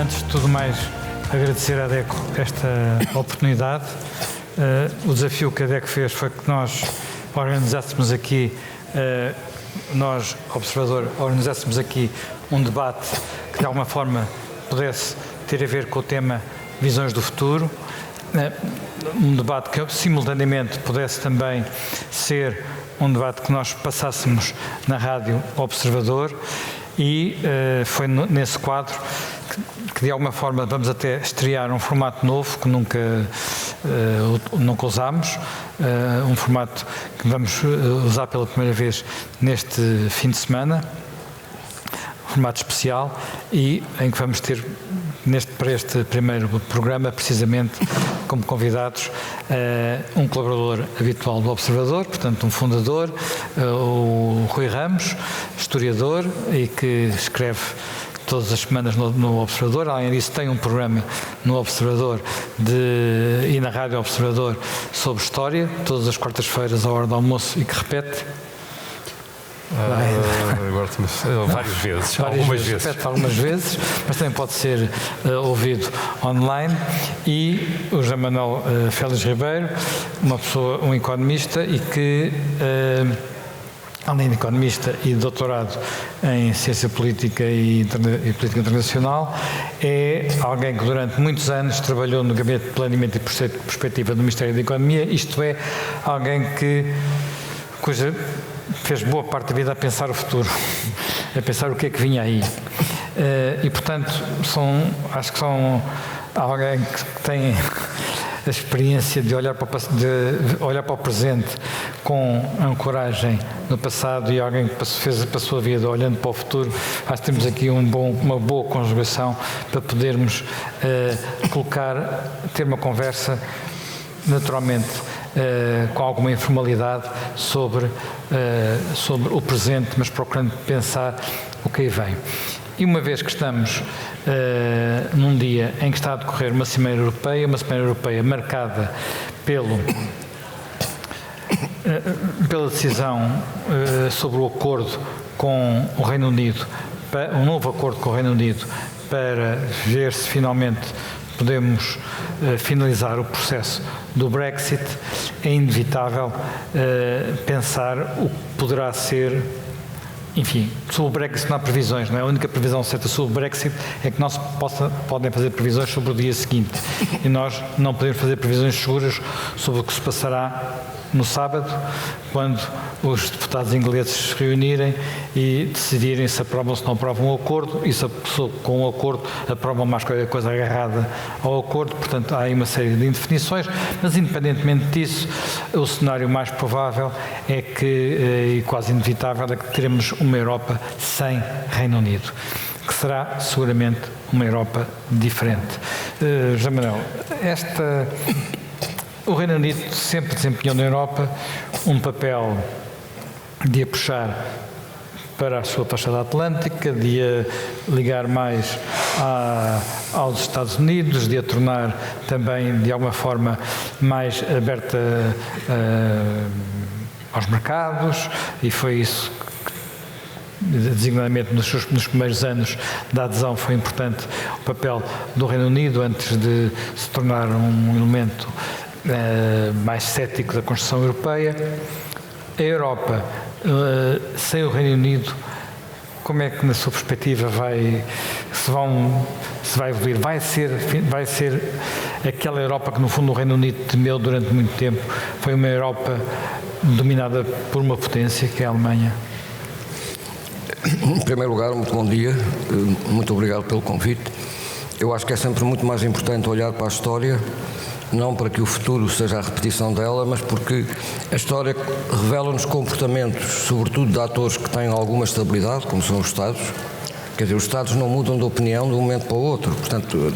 Antes de tudo mais, agradecer à DECO esta oportunidade. O desafio que a DECO fez foi que nós organizássemos aqui, nós, Observador, organizássemos aqui um debate que de alguma forma pudesse ter a ver com o tema Visões do Futuro, um debate que simultaneamente pudesse também ser um debate que nós passássemos na Rádio Observador e foi nesse quadro que de alguma forma vamos até estrear um formato novo que nunca usámos, um formato que vamos usar pela primeira vez neste fim de semana, um formato especial e em que vamos ter para este primeiro programa precisamente como convidados um colaborador habitual do Observador, portanto um fundador, o Rui Ramos, historiador e que escreve todas as semanas no Observador. Além disso, tem um programa no Observador e na Rádio Observador sobre história, todas as quartas-feiras à hora do almoço e que repete. Algumas vezes. Repete algumas vezes, mas também pode ser ouvido online. E o João Manuel Félix Ribeiro, um economista e que, além de economista e doutorado em Ciência Política e Política Internacional, é alguém que durante muitos anos trabalhou no Gabinete de Planeamento e Perspectiva do Ministério da Economia, isto é, alguém cuja fez boa parte da vida a pensar o futuro, a pensar o que é que vinha aí. E, portanto, acho que são alguém que tem a experiência de olhar para o presente com ancoragem no passado e alguém que fez a sua vida olhando para o futuro. Acho que temos aqui uma boa conjugação para podermos ter uma conversa naturalmente com alguma informalidade sobre o presente, mas procurando pensar o que aí vem. E uma vez que estamos num dia em que está a decorrer uma Cimeira Europeia marcada pela decisão sobre o acordo com o Reino Unido, um novo acordo com o Reino Unido, para ver se finalmente podemos finalizar o processo do Brexit, é inevitável pensar o que poderá ser. Enfim, sobre o Brexit não há previsões, não é? A única previsão certa sobre o Brexit é que não se podem fazer previsões sobre o dia seguinte. E nós não podemos fazer previsões seguras sobre o que se passará no sábado, quando os deputados ingleses se reunirem e decidirem se aprovam ou se não aprovam o acordo, e se com o acordo aprovam mais qualquer coisa agarrada ao acordo. Portanto, há aí uma série de indefinições, mas independentemente disso, o cenário mais provável é que, e quase inevitável, é que teremos uma Europa sem Reino Unido, que será seguramente uma Europa diferente. João Manuel, o Reino Unido sempre desempenhou na Europa um papel de a puxar para a sua fachada atlântica, de a ligar mais aos Estados Unidos, de a tornar também, de alguma forma, mais aberta aos mercados, e foi isso designadamente nos primeiros anos da adesão foi importante o papel do Reino Unido antes de se tornar um elemento mais cético da construção europeia. A Europa, sem o Reino Unido, como é que, na sua perspectiva, se vai evoluir? Vai ser aquela Europa que, no fundo, o Reino Unido temeu durante muito tempo? Foi uma Europa dominada por uma potência, que é a Alemanha? Em primeiro lugar, muito bom dia, muito obrigado pelo convite. Eu acho que é sempre muito mais importante olhar para a história, não para que o futuro seja a repetição dela, mas porque a história revela-nos comportamentos, sobretudo de atores que têm alguma estabilidade, como são os Estados. Quer dizer, os Estados não mudam de opinião de um momento para o outro, portanto,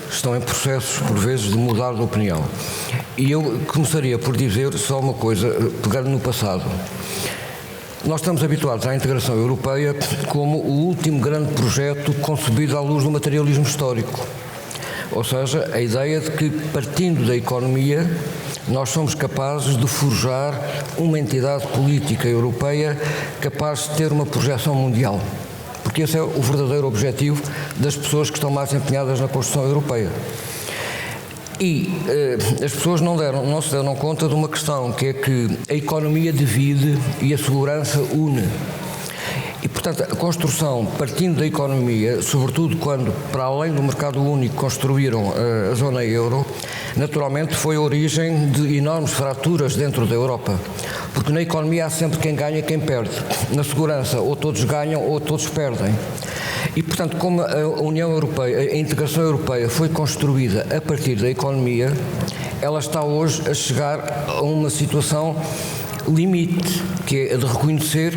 estão em processos, por vezes, de mudar de opinião. E eu começaria por dizer só uma coisa, pegando no passado. Nós estamos habituados à integração europeia como o último grande projeto concebido à luz do materialismo histórico. Ou seja, a ideia de que, partindo da economia, nós somos capazes de forjar uma entidade política europeia capaz de ter uma projeção mundial. porque esse é o verdadeiro objetivo das pessoas que estão mais empenhadas na construção europeia. E as pessoas não se deram conta de uma questão, que é que a economia divide e a segurança une. E, portanto, a construção, partindo da economia, sobretudo quando, para além do mercado único, construíram a zona euro, naturalmente foi a origem de enormes fraturas dentro da Europa. Porque na economia há sempre quem ganha e quem perde. Na segurança, ou todos ganham ou todos perdem. E, portanto, como a União Europeia, a integração europeia foi construída a partir da economia, ela está hoje a chegar a uma situação limite, que é a de reconhecer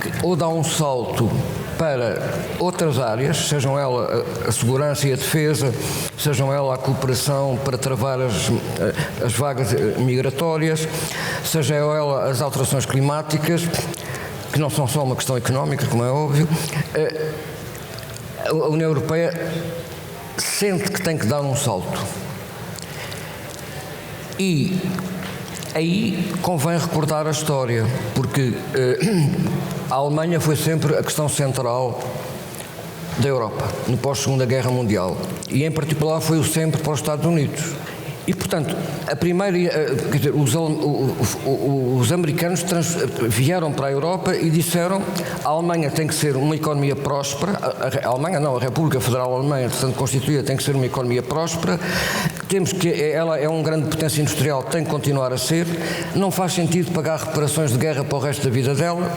que ou dá um salto para outras áreas, sejam ela a segurança e a defesa, sejam ela a cooperação para travar as vagas migratórias, sejam ela as alterações climáticas, que não são só uma questão económica, como é óbvio. A União Europeia sente que tem que dar um salto. E aí convém recordar a história, porque a Alemanha foi sempre a questão central da Europa, no pós-Segunda Guerra Mundial. E, em particular, foi o sempre para os Estados Unidos. E, portanto, a primeira, quer dizer, os americanos vieram para a Europa e disseram: a Alemanha tem que ser uma economia próspera, a Alemanha não, a República Federal Alemã, portanto constituída, tem que ser uma economia próspera, temos que, ela é uma grande potência industrial, tem que continuar a ser, não faz sentido pagar reparações de guerra para o resto da vida dela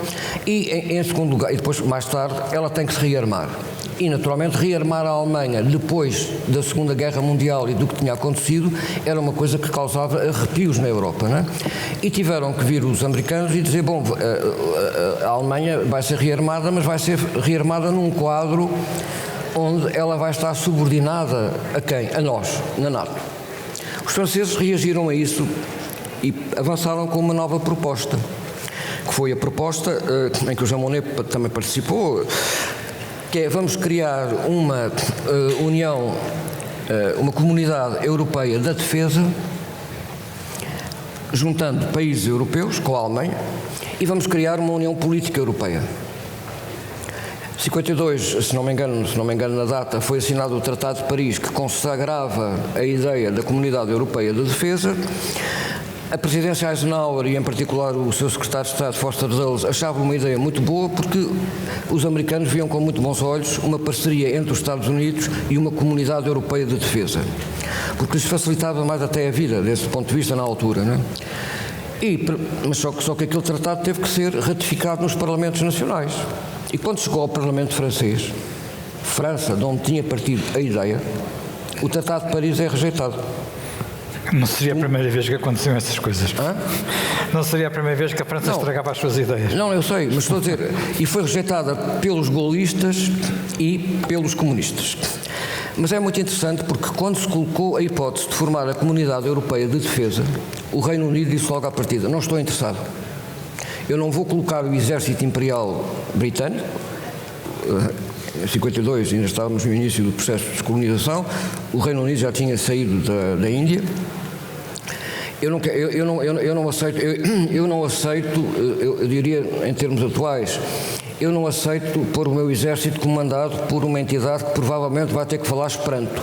e, em segundo lugar, e depois, mais tarde, ela tem que se rearmar. E, naturalmente, rearmar a Alemanha depois da Segunda Guerra Mundial e do que tinha acontecido era uma coisa que causava arrepios na Europa, não é? E tiveram que vir os americanos e dizer: bom, a Alemanha vai ser rearmada, mas vai ser rearmada num quadro onde ela vai estar subordinada a quem? A nós, na NATO. Os franceses reagiram a isso e avançaram com uma nova proposta, que foi a proposta em que o Jean Monnet também participou, que é: vamos criar uma união, uma comunidade europeia da defesa, juntando países europeus com a Alemanha, e vamos criar uma união política europeia. Em 52, se não me engano na data, foi assinado o Tratado de Paris, que consagrava a ideia da Comunidade Europeia de Defesa. A presidência Eisenhower e, em particular, o seu secretário de Estado, Foster Dulles, achavam uma ideia muito boa, porque os americanos viam com muito bons olhos uma parceria entre os Estados Unidos e uma comunidade europeia de defesa, porque lhes facilitava mais até a vida, desse ponto de vista, na altura, não é? Mas só que aquele tratado teve que ser ratificado nos parlamentos nacionais. E quando chegou ao Parlamento francês, França, de onde tinha partido a ideia, o Tratado de Paris é rejeitado. Não seria a primeira vez que aconteciam essas coisas. Hã? Não seria a primeira vez que a França estragava as suas ideias. Não, eu sei, mas estou a dizer, e foi rejeitada pelos gaullistas e pelos comunistas. Mas é muito interessante, porque quando se colocou a hipótese de formar a Comunidade Europeia de Defesa, o Reino Unido disse logo à partida: não estou interessado. Eu não vou colocar o exército imperial britânico. Em 52 ainda estávamos no início do processo de descolonização, o Reino Unido já tinha saído da Índia. Eu não aceito, eu diria em termos atuais, eu não aceito pôr o meu exército comandado por uma entidade que provavelmente vai ter que falar esperanto.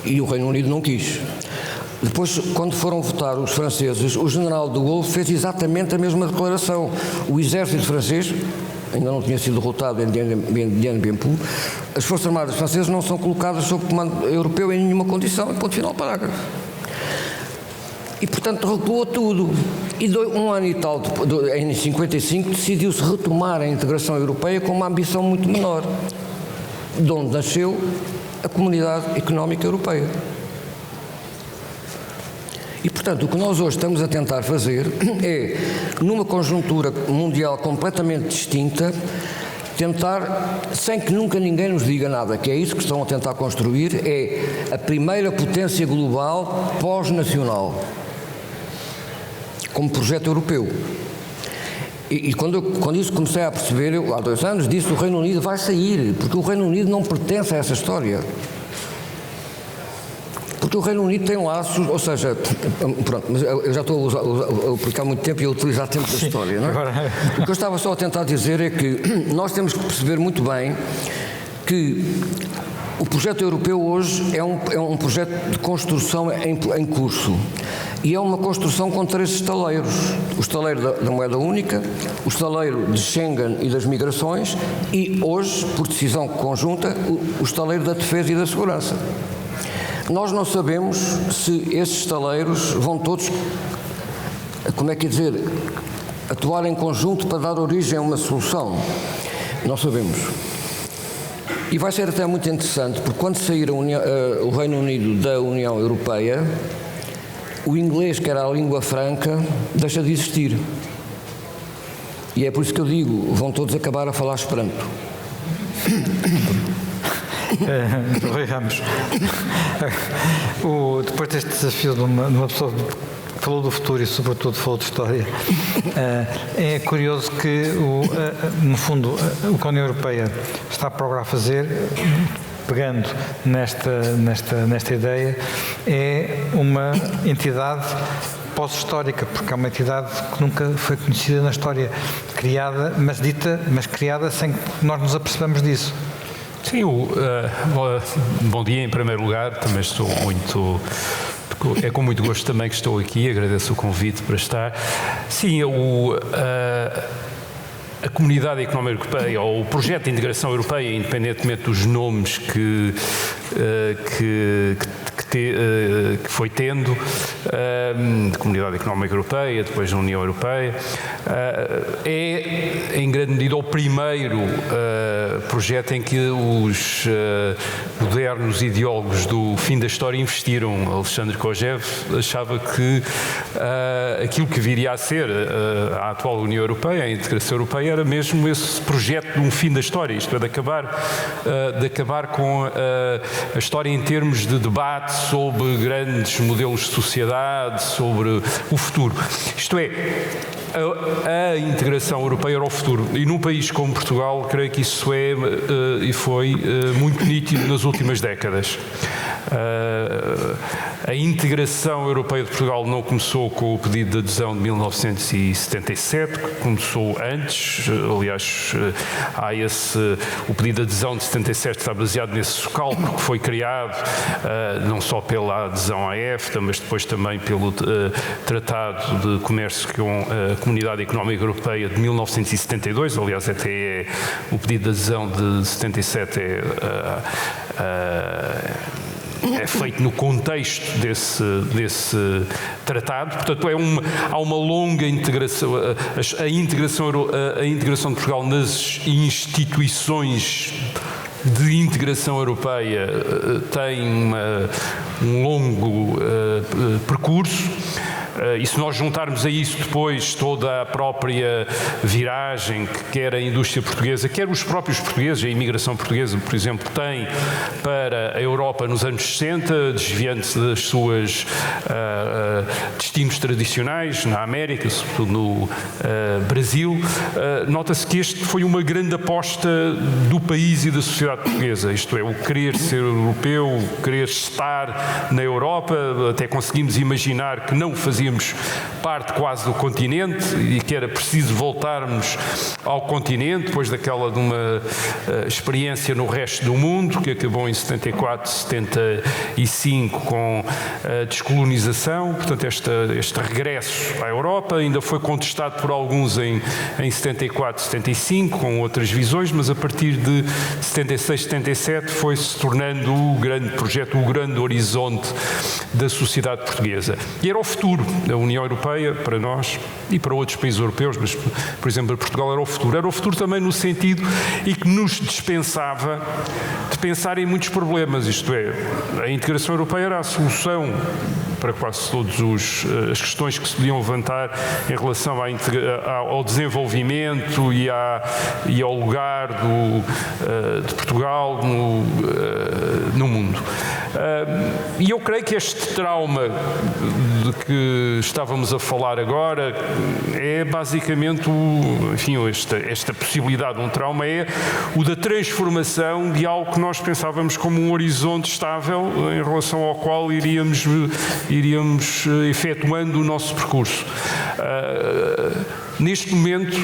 E o Reino Unido não quis. Depois, quando foram votar os franceses, o general de Gaulle fez exatamente a mesma declaração. O exército francês ainda não tinha sido derrotado em Dien Bien Phu. As forças armadas francesas não são colocadas sob comando europeu em nenhuma condição. Ponto final, parágrafo. E, portanto, recuou tudo. E um ano e tal, em 55, decidiu-se retomar a integração europeia com uma ambição muito menor, de onde nasceu a Comunidade Económica Europeia. E, portanto, o que nós hoje estamos a tentar fazer é, numa conjuntura mundial completamente distinta, tentar, sem que nunca ninguém nos diga nada, que é isso que estão a tentar construir, é a primeira potência global pós-nacional, como projeto europeu. E quando isso comecei a perceber, eu, há 2 anos, disse: o Reino Unido vai sair, porque o Reino Unido não pertence a essa história. Porque Porque o Reino Unido tem laços, ou seja, pronto, mas eu já estou a aplicar muito tempo e a utilizar tempo da história, não é? O que eu estava só a tentar dizer é que nós temos que perceber muito bem que o projeto europeu hoje é um projeto de construção em curso e é uma construção com 3 estaleiros. O estaleiro da moeda única, o estaleiro de Schengen e das migrações e hoje, por decisão conjunta, o estaleiro da defesa e da segurança. Nós não sabemos se esses estaleiros vão todos, como é que é dizer, atuar em conjunto para dar origem a uma solução. Não sabemos. E vai ser até muito interessante, porque quando sair o Reino Unido da União Europeia, o inglês, que era a língua franca, deixa de existir. E é por isso que eu digo, vão todos acabar a falar Esperanto. Rui Ramos, depois deste desafio de uma pessoa que falou do futuro e sobretudo falou de história, é curioso que, no fundo, o que a União Europeia está a procurar fazer, pegando nesta ideia, é uma entidade pós-histórica, porque é uma entidade que nunca foi conhecida na história, criada, mas criada sem que nós nos apercebamos disso. Sim, bom dia em primeiro lugar, também estou muito... É com muito gosto também que estou aqui, agradeço o convite para estar. Sim, a Comunidade Económica Europeia, ou o projeto de integração europeia, independentemente dos nomes que foi tendo, de Comunidade Económica Europeia, depois da União Europeia, é, em grande medida, o primeiro projeto em que os modernos ideólogos do fim da história investiram. Alexandre Kojève achava que aquilo que viria a ser a atual União Europeia, a integração europeia, era mesmo esse projeto de um fim da história, isto é, de acabar com a história em termos de debate sobre grandes modelos de sociedade, sobre o futuro. Isto é, a integração europeia era o futuro. E num país como Portugal, creio que isso é e foi muito nítido nas últimas décadas. A integração europeia de Portugal não começou com o pedido de adesão de 1977, começou antes. Aliás, o pedido de adesão de 77 está baseado nesse cálculo que foi criado não só pela adesão à EFTA, mas depois também pelo Tratado de Comércio com a Comunidade Económica Europeia de 1972. Aliás, até o pedido de adesão de 77 é feito no contexto desse tratado. Portanto, há uma longa integração. A integração de Portugal nas instituições de integração europeia tem um longo percurso. E se nós juntarmos a isso depois toda a própria viragem que quer a indústria portuguesa, quer os próprios portugueses, a imigração portuguesa, por exemplo, tem para a Europa nos anos 60, desviando-se das suas destinos tradicionais, na América, sobretudo no Brasil, nota-se que este foi uma grande aposta do país e da sociedade portuguesa, isto é, o querer ser europeu, o querer estar na Europa. Até conseguimos imaginar que não fazíamos parte quase do continente e que era preciso voltarmos ao continente, depois de uma experiência no resto do mundo, que acabou em 74, 75 com a descolonização. Portanto, este regresso à Europa ainda foi contestado por alguns em 74, 75, com outras visões, mas a partir de 76, 77 foi-se tornando o grande projeto, o grande horizonte da sociedade portuguesa. E era o futuro. A União Europeia, para nós e para outros países europeus, mas, por exemplo, para Portugal era o futuro. Era o futuro também no sentido e que nos dispensava de pensar em muitos problemas, isto é, a integração europeia era a solução para quase todas as questões que se podiam levantar em relação ao desenvolvimento e ao lugar de Portugal no mundo. E eu creio que este trauma de que estávamos a falar agora é basicamente esta possibilidade de um trauma é o da transformação de algo que nós pensávamos como um horizonte estável em relação ao qual iríamos efetuando o nosso percurso. Neste momento,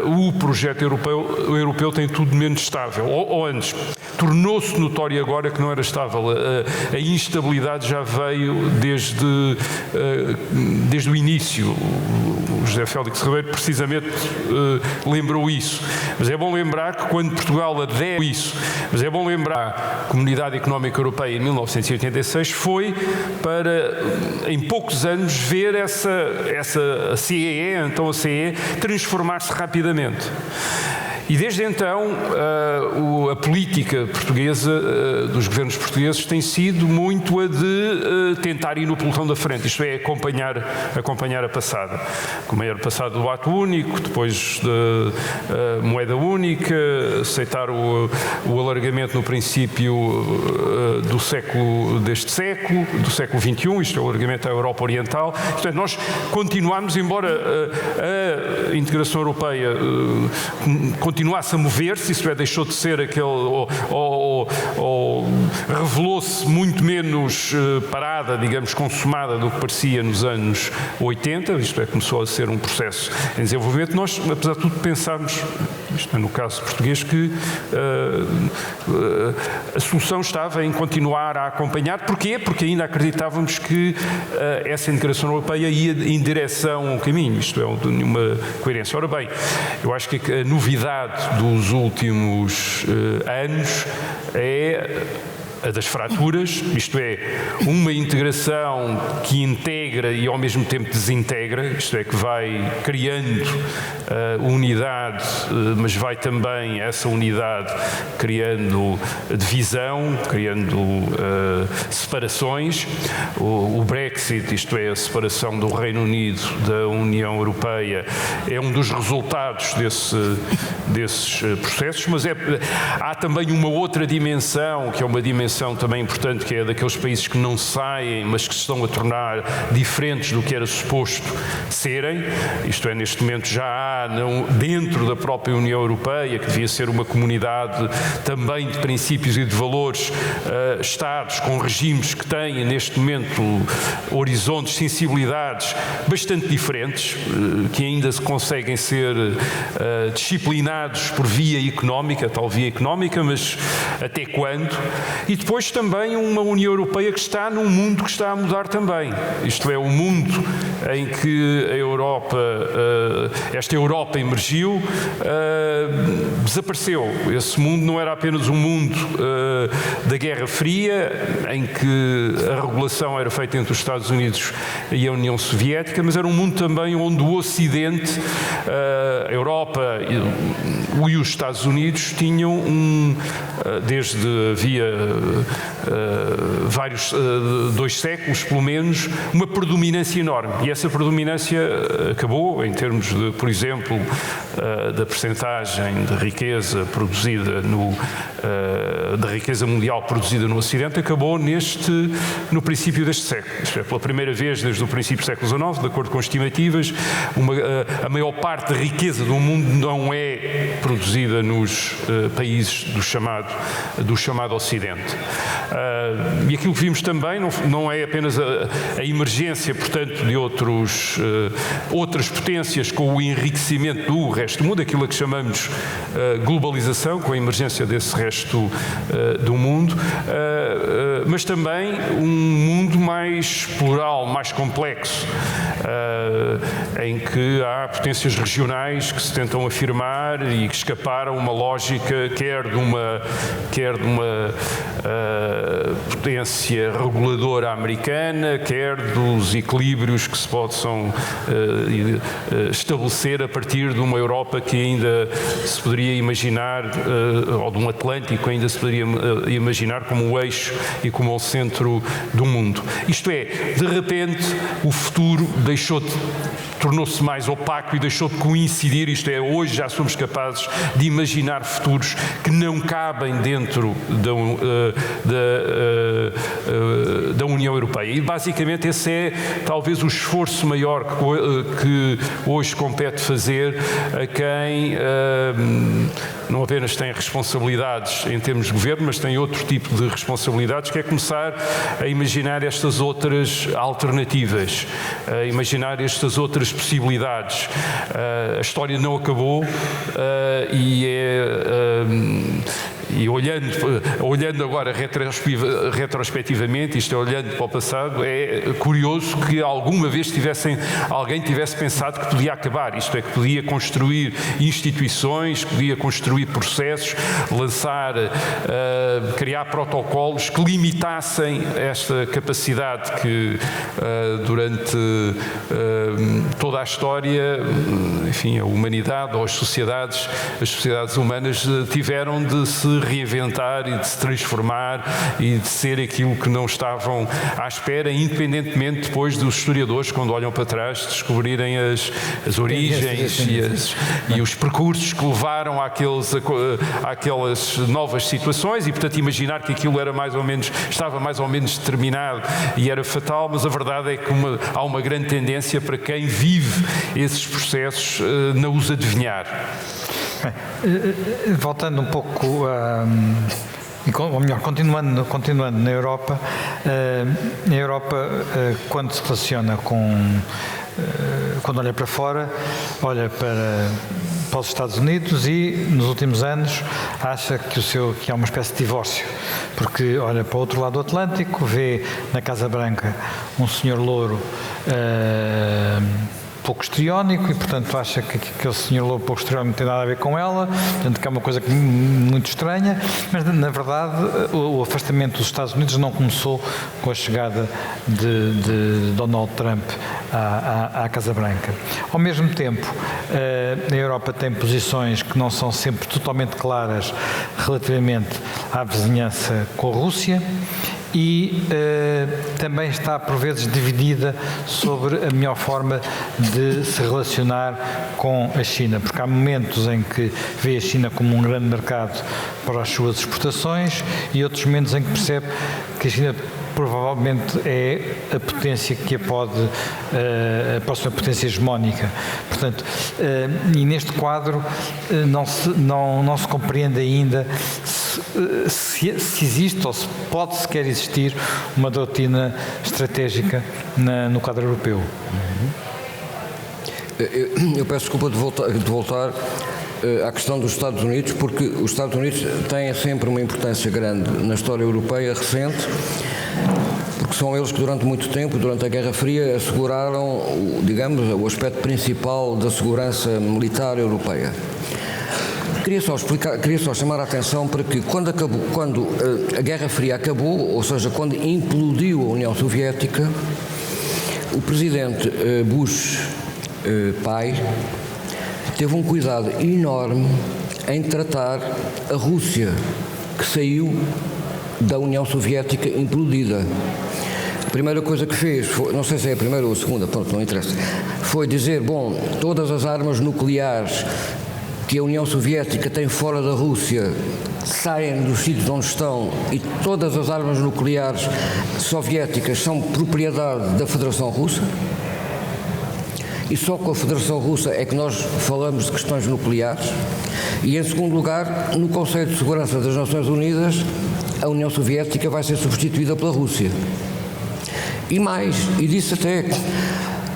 o projeto europeu tem tudo menos estável, ou antes, tornou-se notório agora que não era estável. A instabilidade já veio desde o início. O José Félix Ribeiro precisamente lembrou isso. Mas é bom lembrar que quando Portugal adere isso, mas é bom lembrar a Comunidade Económica Europeia em 1986 foi para, em poucos anos, ver a CEE, então a CEE, transformar-se rapidamente. E desde então a política portuguesa, dos governos portugueses, tem sido muito a de tentar ir no pelotão da frente, isto é, acompanhar a passada. Acompanhar a passada do ato único, depois da moeda única, aceitar o alargamento no princípio deste século, do século XXI, isto é, o alargamento à Europa Oriental. Portanto, nós continuamos, embora a integração europeia continuasse a mover-se, isto é, deixou de ser aquele, ou revelou-se muito menos parada, digamos, consumada do que parecia nos anos 80, isto é, começou a ser um processo em desenvolvimento. Nós, apesar de tudo, pensámos, isto é, no caso português, que a solução estava em continuar a acompanhar. Porquê? Porque ainda acreditávamos que essa integração europeia ia em direção a um caminho, isto é, de nenhuma coerência. Ora bem, eu acho que a novidade dos últimos anos é a das fraturas, isto é, uma integração que integra e ao mesmo tempo desintegra, isto é, que vai criando unidade, mas vai também essa unidade criando divisão, criando separações. O Brexit, isto é, a separação do Reino Unido da União Europeia, é um dos resultados desses processos, mas há também uma outra dimensão, que é uma dimensão também importante, que é daqueles países que não saem, mas que se estão a tornar diferentes do que era suposto serem. Isto é, neste momento já há dentro da própria União Europeia, que devia ser uma comunidade também de princípios e de valores, Estados com regimes que têm neste momento horizontes, sensibilidades bastante diferentes, que ainda se conseguem ser disciplinados por via económica, tal via económica, mas até quando? E depois também uma União Europeia que está num mundo que está a mudar também. Isto é, o mundo em que a Europa, esta Europa emergiu, desapareceu. Esse mundo não era apenas um mundo da Guerra Fria, em que a regulação era feita entre os Estados Unidos e a União Soviética, mas era um mundo também onde o Ocidente, a Europa e os Estados Unidos tinham havia dois séculos, pelo menos, uma predominância enorme. E essa predominância acabou, em termos de, por exemplo, da percentagem de riqueza produzida da riqueza mundial produzida no Ocidente, acabou no princípio deste século. Isto é, pela primeira vez desde o princípio do século XIX, de acordo com estimativas, a maior parte da riqueza do mundo não é produzida nos países do chamado Ocidente. E aquilo que vimos também não é apenas a emergência, portanto, de outras potências com o enriquecimento do resto do mundo, aquilo a que chamamos globalização, com a emergência desse resto do mundo, mas também um mundo mais plural, mais complexo, em que há potências regionais que se tentam afirmar e que escaparam a uma lógica quer de uma potência reguladora americana, quer dos equilíbrios que se possam estabelecer a partir de uma Europa que ainda se poderia imaginar, ou de um Atlântico ainda se poderia imaginar como o eixo e como o centro do mundo. Isto é, de repente, o futuro deixou de tornou-se mais opaco e deixou de coincidir, isto é, hoje já somos capazes de imaginar futuros que não cabem dentro da União Europeia. E basicamente esse é talvez o esforço maior que hoje compete fazer a quem não apenas tem responsabilidades em termos de governo, mas tem outro tipo de responsabilidades, que é começar a imaginar estas outras alternativas, a imaginar estas outras possibilidades. A história não acabou e olhando agora retrospectivamente, isto é, olhando para o passado, é curioso que alguma vez alguém tivesse pensado que podia acabar, isto é, que podia construir instituições, que podia construir processos, criar protocolos que limitassem esta capacidade que durante toda a história, enfim, a humanidade ou as sociedades humanas tiveram de se reinventar e de se transformar e de ser aquilo que não estavam à espera, independentemente depois dos historiadores, quando olham para trás, descobrirem as origens e os percursos que levaram àquelas novas situações, e portanto imaginar que aquilo estava mais ou menos determinado e era fatal, mas a verdade é que há uma grande tendência para quem vive esses processos não os adivinhar. Voltando um pouco, ou melhor, continuando na Europa, a Europa, quando se relaciona quando olha para fora, olha para os Estados Unidos e, nos últimos anos, acha que há uma espécie de divórcio, porque olha para o outro lado do Atlântico, vê na Casa Branca um senhor louro pouco histriónico e, portanto, acha que aquele senhor louro pouco histriónico não tem nada a ver com ela, portanto, que é uma coisa muito estranha, mas, na verdade, o afastamento dos Estados Unidos não começou com a chegada de Donald Trump à Casa Branca. Ao mesmo tempo, a Europa tem posições que não são sempre totalmente claras relativamente à vizinhança com a Rússia, e também está por vezes dividida sobre a melhor forma de se relacionar com a China, porque há momentos em que vê a China como um grande mercado para as suas exportações e outros momentos em que percebe que a China provavelmente é a potência que a próxima potência hegemónica. Portanto, e neste quadro não se compreende ainda se existe ou se pode sequer existir uma doutrina estratégica no quadro europeu. Eu peço desculpa de voltar à questão dos Estados Unidos, porque os Estados Unidos têm sempre uma importância grande na história europeia recente, porque são eles que durante muito tempo, durante a Guerra Fria, asseguraram, digamos, o aspecto principal da segurança militar europeia. Queria só chamar a atenção para que quando a Guerra Fria acabou, ou seja, quando implodiu a União Soviética, o presidente Bush pai teve um cuidado enorme em tratar a Rússia, que saiu da União Soviética implodida. A primeira coisa que fez, não sei se é a primeira ou a segunda, pronto, não interessa, foi dizer, bom, todas as armas nucleares que a União Soviética tem fora da Rússia saem dos sítios onde estão e todas as armas nucleares soviéticas são propriedade da Federação Russa. E só com a Federação Russa é que nós falamos de questões nucleares. E, em segundo lugar, no Conselho de Segurança das Nações Unidas, a União Soviética vai ser substituída pela Rússia. E mais, e disse até,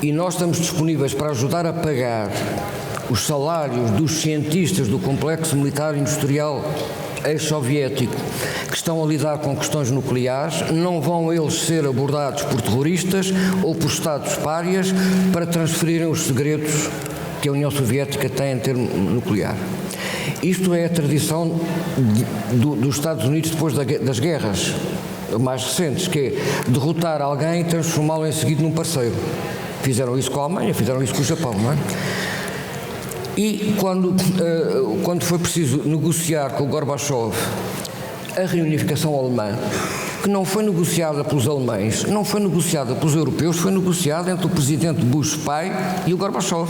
e nós estamos disponíveis para ajudar a pagar os salários dos cientistas do complexo militar industrial ex-soviético que estão a lidar com questões nucleares, não vão eles ser abordados por terroristas ou por Estados párias para transferirem os segredos que a União Soviética tem em termos nuclear. Isto é a tradição dos Estados Unidos depois das guerras mais recentes, que é derrotar alguém e transformá-lo em seguida num parceiro. Fizeram isso com a Alemanha, fizeram isso com o Japão, não é? E quando foi preciso negociar com o Gorbachev a reunificação alemã, que não foi negociada pelos alemães, não foi negociada pelos europeus, foi negociada entre o presidente Bush pai e o Gorbachev.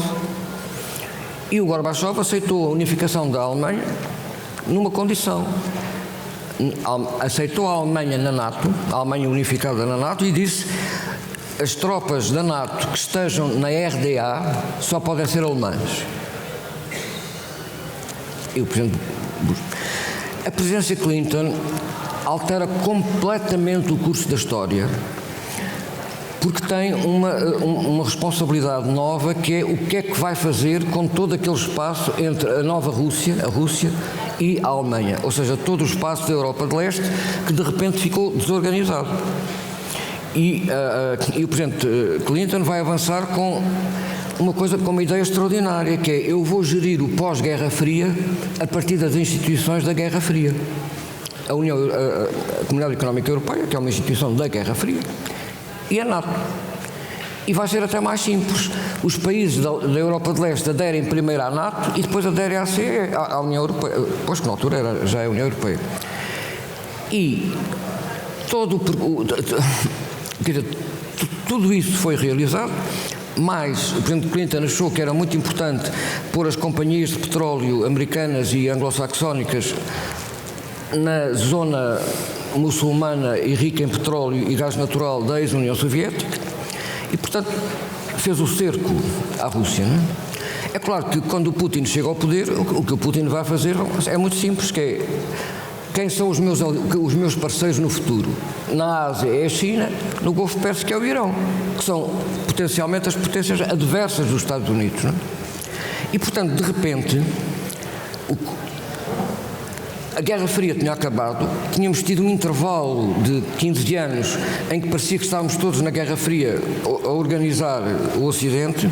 E o Gorbachev aceitou a unificação da Alemanha numa condição. Aceitou a Alemanha na NATO, a Alemanha unificada na NATO, e disse: as tropas da NATO que estejam na RDA só podem ser alemãs. E o presidente Bush. A presidência Clinton altera completamente o curso da história, porque tem uma responsabilidade nova, que é o que é que vai fazer com todo aquele espaço entre a nova Rússia, a Rússia, e a Alemanha, ou seja, todo o espaço da Europa de Leste, que de repente ficou desorganizado. E o presidente Clinton vai avançar com uma ideia extraordinária, que é: eu vou gerir o pós-Guerra Fria a partir das instituições da Guerra Fria. A Comunidade Económica Europeia, que é uma instituição da Guerra Fria, e a NATO. E vai ser até mais simples. Os países da Europa de Leste aderem primeiro à NATO e depois aderem à União Europeia, pois que na altura já é a União Europeia. E tudo isso foi realizado, mas o presidente Clinton achou que era muito importante pôr as companhias de petróleo americanas e anglo-saxónicas na zona muçulmana e rica em petróleo e gás natural da ex-União Soviética, e, portanto, fez o cerco à Rússia. Não é? É claro que quando o Putin chega ao poder, o que o Putin vai fazer é muito simples, que é: quem são os meus parceiros no futuro? Na Ásia é a China, no Golfo Pérsico é o Irão, que são potencialmente as potências adversas dos Estados Unidos. Não é? E, portanto, de repente, a Guerra Fria tinha acabado, tínhamos tido um intervalo de 15 anos em que parecia que estávamos todos na Guerra Fria a organizar o Ocidente,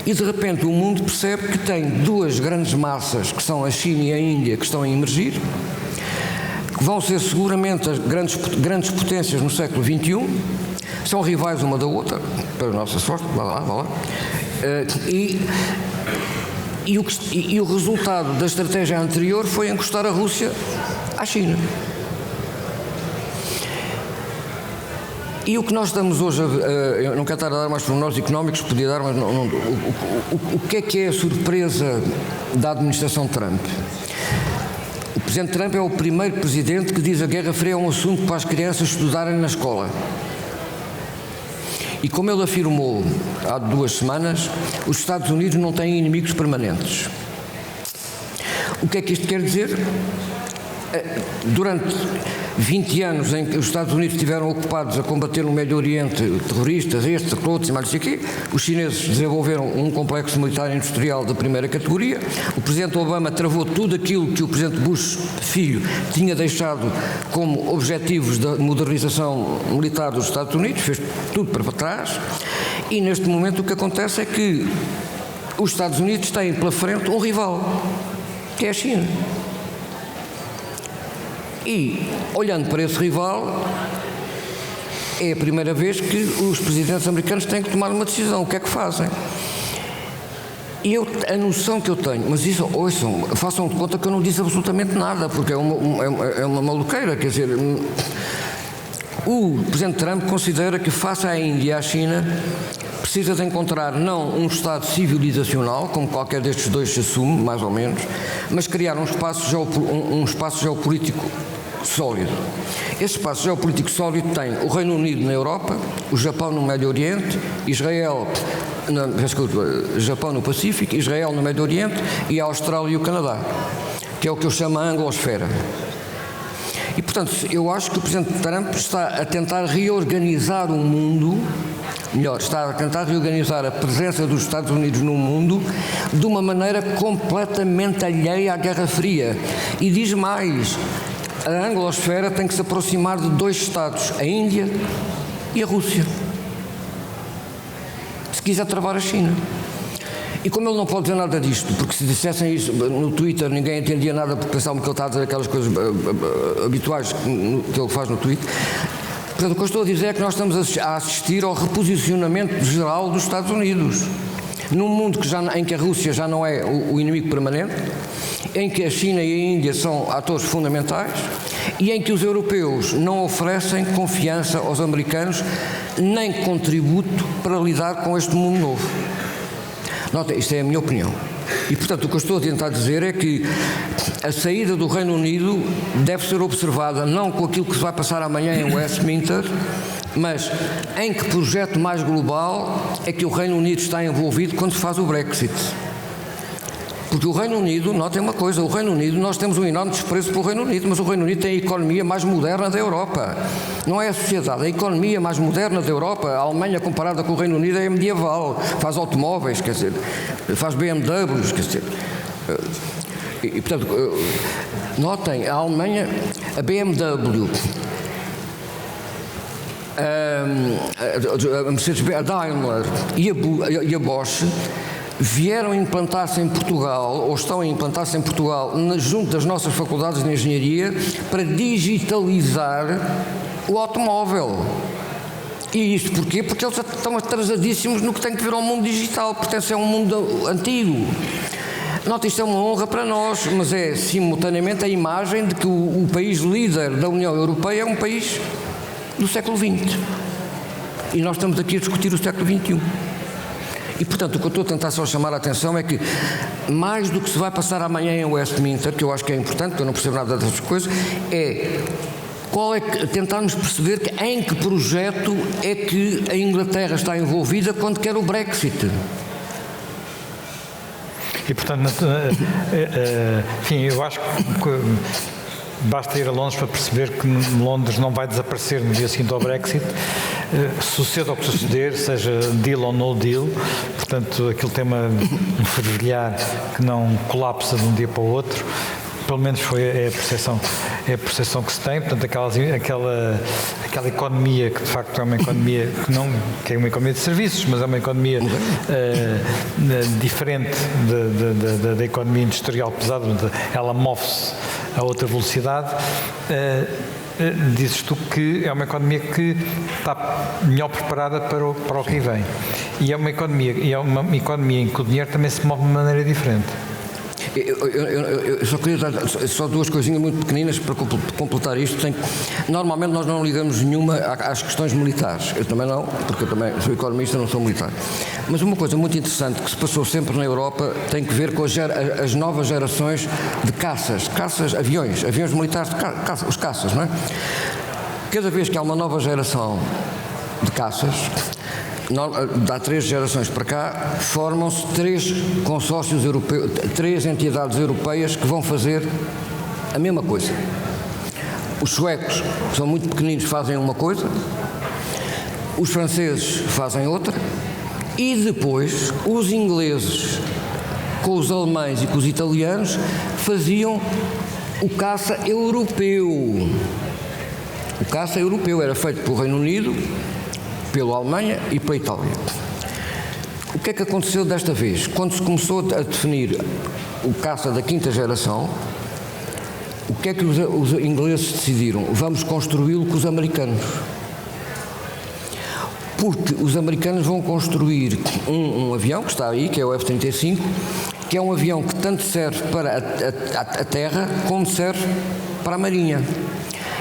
e de repente o mundo percebe que tem duas grandes massas, que são a China e a Índia, que estão a emergir, que vão ser seguramente as grandes potências no século XXI, são rivais uma da outra, para a nossa sorte, vá lá. E o resultado da estratégia anterior foi encostar a Rússia à China. E o que nós estamos hoje eu não quero estar a dar mais pormenores económicos, podia dar, mas não, o que é a surpresa da administração Trump? O presidente Trump é o primeiro presidente que diz que a Guerra Fria é um assunto para as crianças estudarem na escola. E como ele afirmou há 2 semanas, os Estados Unidos não têm inimigos permanentes. O que é que isto quer dizer? Durante 20 anos em que os Estados Unidos estiveram ocupados a combater no Médio Oriente terroristas, estes, outros e mais aqui, os chineses desenvolveram um complexo militar industrial de primeira categoria. O presidente Obama travou tudo aquilo que o presidente Bush filho tinha deixado como objetivos da modernização militar dos Estados Unidos, fez tudo para trás, e neste momento o que acontece é que os Estados Unidos têm pela frente um rival, que é a China. E, olhando para esse rival, é a primeira vez que os presidentes americanos têm que tomar uma decisão. O que é que fazem? E a noção que eu tenho, mas isso, ouçam, façam de conta que eu não disse absolutamente nada, porque é uma maluqueira, quer dizer, o presidente Trump considera que, face à Índia e à China, precisa de encontrar não um Estado civilizacional, como qualquer destes dois se assume, mais ou menos, mas criar um espaço geopolítico sólido. Esse espaço geopolítico sólido tem o Reino Unido na Europa, o Japão no Médio Oriente, Japão no Pacífico, Israel no Médio Oriente e a Austrália e o Canadá, que é o que eu chamo a anglosfera. E, portanto, eu acho que o presidente Trump está a tentar reorganizar o mundo, está a tentar reorganizar a presença dos Estados Unidos no mundo de uma maneira completamente alheia à Guerra Fria. E diz mais, a anglosfera tem que se aproximar de 2 Estados, a Índia e a Rússia, se quiser travar a China. E como ele não pode dizer nada disto, porque se dissessem isso no Twitter ninguém entendia nada, porque pensavam que ele está a dizer aquelas coisas habituais que ele faz no Twitter. Portanto, o que eu estou a dizer é que nós estamos a assistir ao reposicionamento geral dos Estados Unidos. Num mundo em que a Rússia já não é o inimigo permanente, em que a China e a Índia são atores fundamentais, e em que os europeus não oferecem confiança aos americanos nem contributo para lidar com este mundo novo. Nota, isto é a minha opinião. E, portanto, o que eu estou a tentar dizer é que a saída do Reino Unido deve ser observada não com aquilo que se vai passar amanhã em Westminster, mas em que projeto mais global é que o Reino Unido está envolvido quando se faz o Brexit. Porque o Reino Unido, notem uma coisa, o Reino Unido, nós temos um enorme desprezo pelo Reino Unido, mas o Reino Unido tem a economia mais moderna da Europa. Não é a sociedade, a economia mais moderna da Europa. A Alemanha, comparada com o Reino Unido, é medieval. Faz automóveis, quer dizer, faz BMWs, quer dizer. E portanto, notem, a Alemanha, a BMW, a Mercedes, a Daimler e a Bosch vieram implantar-se em Portugal, ou estão a implantar-se em Portugal, junto das nossas faculdades de engenharia, para digitalizar o automóvel. E isto porquê? Porque eles estão atrasadíssimos no que tem que ver ao mundo digital, pertence a um mundo antigo. Nota, isto é uma honra para nós, mas é simultaneamente a imagem de que o país líder da União Europeia é um país do século XX. E nós estamos aqui a discutir o século XXI. E, portanto, o que eu estou a tentar só chamar a atenção é que, mais do que se vai passar amanhã em Westminster, que eu acho que é importante, porque eu não percebo nada dessas coisas, tentarmos perceber em que projeto é que a Inglaterra está envolvida quando quer o Brexit. E, portanto, enfim, eu acho que basta ir a Londres para perceber que Londres não vai desaparecer no dia seguinte ao Brexit. Suceda o que suceder, seja deal ou no deal, portanto, aquilo tem um fervilhar que não colapsa de um dia para o outro. Pelo menos é a percepção que se tem, portanto, aquela economia que de facto é uma economia que é uma economia de serviços, mas é uma economia diferente da economia industrial pesada, ela move-se a outra velocidade. Dizes tu que é uma economia que está melhor preparada para o que vem, e é uma economia em que o dinheiro também se move de maneira diferente. Eu só queria dar só duas coisinhas muito pequeninas para completar isto. Normalmente nós não ligamos nenhuma às questões militares. Eu também não, porque eu também sou economista, não sou militar. Mas uma coisa muito interessante que se passou sempre na Europa tem que ver com as novas gerações de caças, aviões militares, os caças, não é? Cada vez que há uma nova geração de caças, há 3 gerações para cá, formam-se 3 consórcios europeus, 3 entidades europeias que vão fazer a mesma coisa. Os suecos, que são muito pequeninos, fazem uma coisa, os franceses fazem outra, e depois os ingleses, com os alemães e com os italianos, faziam o caça europeu. O caça europeu era feito pelo Reino Unido, pela Alemanha e pela Itália. O que é que aconteceu desta vez? Quando se começou a definir o caça da 5ª geração, o que é que os ingleses decidiram? Vamos construí-lo com os americanos. Porque os americanos vão construir um avião que está aí, que é o F-35, que é um avião que tanto serve para a terra como serve para a marinha.